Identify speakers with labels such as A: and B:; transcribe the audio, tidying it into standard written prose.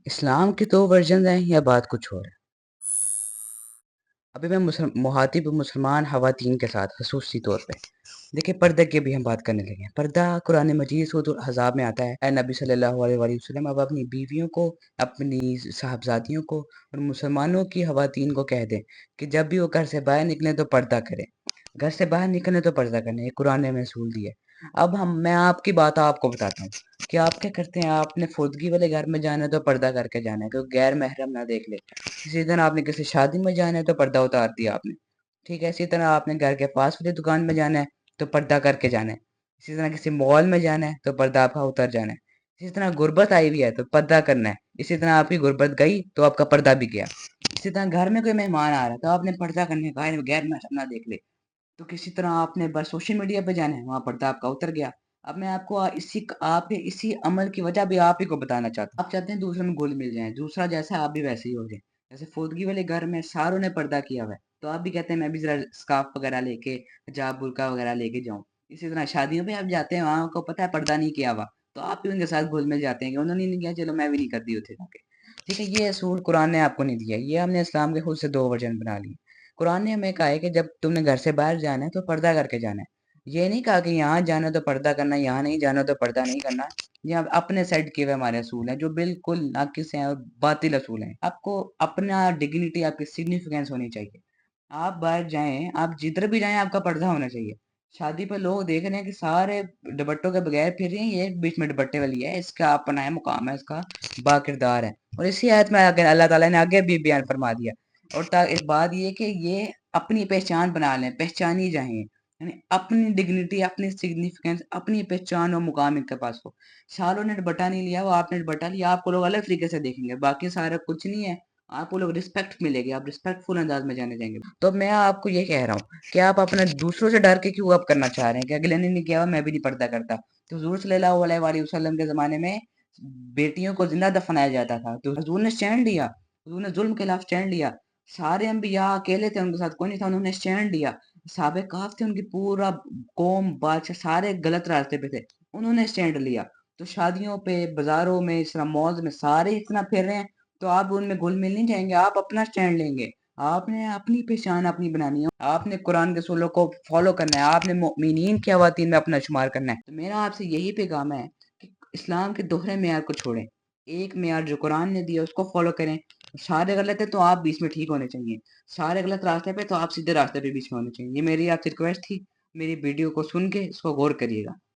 A: اسلام کے 2 ورژنز ہیں یا بات کچھ اور ہے؟ ابھی میں مخاطب مسلمان خواتین کے ساتھ خصوصی طور پہ دیکھیں پردے کی بھی ہم بات کرنے لگے ہیں۔ پردہ قرآن مجید سورۃ الاحزاب میں آتا ہے، اے نبی صلی اللہ علیہ وآلہ وسلم اب اپنی بیویوں کو، اپنی صاحبزادیوں کو اور مسلمانوں کی خواتین کو کہہ دیں کہ جب بھی وہ گھر سے باہر نکلیں تو پردہ کریں، گھر سے باہر نکلیں تو پردہ کریں، یہ قرآن نے اصول دیا ہے۔ اب میں آپ کی بات آپ کو بتاتا ہوں کہ آپ کیا کرتے ہیں۔ آپ نے فوتگی والے گھر میں جانا ہے تو پردہ کر کے جانا ہے کہ غیر محرم نہ دیکھ لے۔ اسی طرح آپ نے کسی شادی میں جانا ہے تو پردہ اتار دیا آپ نے، ٹھیک ہے۔ اسی طرح آپ نے گھر کے پاس والی دکان میں جانا ہے تو پردہ کر کے جانا ہے۔ اسی طرح کسی مال میں جانا ہے تو پردہ آپ کا اتر جانا ہے۔ اسی طرح غربت آئی ہوئی ہے تو پردہ کرنا ہے۔ اسی طرح آپ کی غربت گئی تو آپ کا پردہ بھی گیا۔ اسی طرح گھر میں کوئی مہمان آ رہا ہے تو آپ نے پردہ کرنے کا غیر محرم نہ دیکھ لے۔ تو کسی طرح آپ نے بس سوشل میڈیا پہ جانا ہے، وہاں پردہ آپ کا اتر گیا۔ اب میں آپ کو آپ کے اسی عمل کی وجہ بھی آپ ہی کو بتانا چاہتا ہوں۔ آپ چاہتے ہیں دوسرے میں گھل مل جائیں، دوسرا جیسا آپ بھی ویسے ہی ہو جائیں۔ جیسے فوتگی والے گھر میں ساروں نے پردہ کیا ہوا ہے تو آپ بھی کہتے ہیں میں بھی ذرا اسکارف وغیرہ لے کے، حجاب برقع وغیرہ لے کے جاؤں۔ اسی طرح شادیوں پہ آپ جاتے ہیں، وہاں کو پتہ ہے پردہ نہیں کیا ہوا تو آپ بھی ان کے ساتھ گھل مل جاتے ہیں کہ انہوں نے نہیں کیا چلو میں بھی نہیں کرتی اتنے جا کے، ٹھیک ہے۔ یہ اصول قرآن نے آپ کو نہیں دیا، یہ ہم نے اسلام کے خود سے 2 ورژن بنا لیے۔ قرآن نے ہمیں کہا ہے کہ جب تم نے گھر سے باہر جانا ہے تو پردہ کر کے جانا ہے۔ یہ نہیں کہا کہ یہاں جانا تو پردہ کرنا، یہاں نہیں جانا تو پردہ نہیں کرنا۔ یہ اپنے سیٹ کیے ہوئے ہمارے اصول ہیں جو بالکل ناقص ہیں اور باطل اصول ہیں۔ آپ کو اپنا ڈگنیٹی، آپ کی سگنیفیکینس ہونی چاہیے۔ آپ باہر جائیں، آپ جدھر بھی جائیں آپ کا پردہ ہونا چاہیے۔ شادی پہ لوگ دیکھ رہے ہیں کہ سارے دوپٹوں کے بغیر پھر رہے ہیں، یہ ایک بیچ میں دوپٹے والی ہے، اس کا اپنا ہے مقام ہے، اس کا با کردار ہے۔ اور اسی آیت میں اللہ تعالیٰ نے آگے بھی بیان فرما دیا۔ اور ایک بات یہ کہ یہ اپنی پہچان بنا لیں، پہچانی جائیں، یعنی اپنی ڈگنیٹی، اپنی سگنیفیکینس، اپنی پہچان و مقام ان کے پاس ہو۔ شالوں نے دوپٹہ نہیں لیا، وہ آپ نے دوپٹہ لیا، آپ کو لوگ الگ طریقے سے دیکھیں گے، باقی سارا کچھ نہیں ہے۔ آپ کو لوگ رسپیکٹ ملے گی، آپ رسپیکٹ فل انداز میں جانے جائیں گے۔ تو میں آپ کو یہ کہہ رہا ہوں کہ آپ اپنے دوسروں سے ڈر کے کیوں اب کرنا چاہ رہے ہیں کہ اگلے نے نہیں کیا میں بھی نہیں پردہ کرتا۔ تو حضور صلی اللہ علیہ وآلہ وسلم کے زمانے میں بیٹیوں کو زندہ دفنایا جاتا تھا تو حضور نے اسٹینڈ لیا، حضور نے ظلم کے خلاف اسٹینڈ لیا۔ سارے انبیاء اکیلے تھے، ان کے ساتھ کوئی نہیں تھا، انہوں نے اسٹینڈ لیا۔ صحابہ کہف تھے، ان کی پورا قوم بادشاہ سارے غلط راستے پہ تھے، انہوں نے اسٹینڈ لیا۔ تو شادیوں پہ، بازاروں میں، اس طرح مالز میں سارے اتنا پھر رہے ہیں تو آپ ان میں گھل مل نہیں جائیں گے، آپ اپنا اسٹینڈ لیں گے۔ آپ نے اپنی پہچان اپنی بنانی ہے، آپ نے قرآن کے اصولوں کو فالو کرنا ہے، آپ نے مؤمنین کی خواتین میں اپنا شمار کرنا ہے۔ تو میرا آپ سے یہی پیغام ہے کہ اسلام کے دوہرے معیار کو چھوڑیں، ایک معیار جو قرآن نے دیا اس کو فالو کریں۔ سارے غلط ہے تو آپ بیچ میں ٹھیک ہونے چاہیے، سارے غلط راستے پہ تو آپ سیدھے راستے پہ بیچ میں ہونے چاہیے۔ یہ میری آپ سے ریکویسٹ تھی، میری ویڈیو کو سن کے اس کو غور کریے گا۔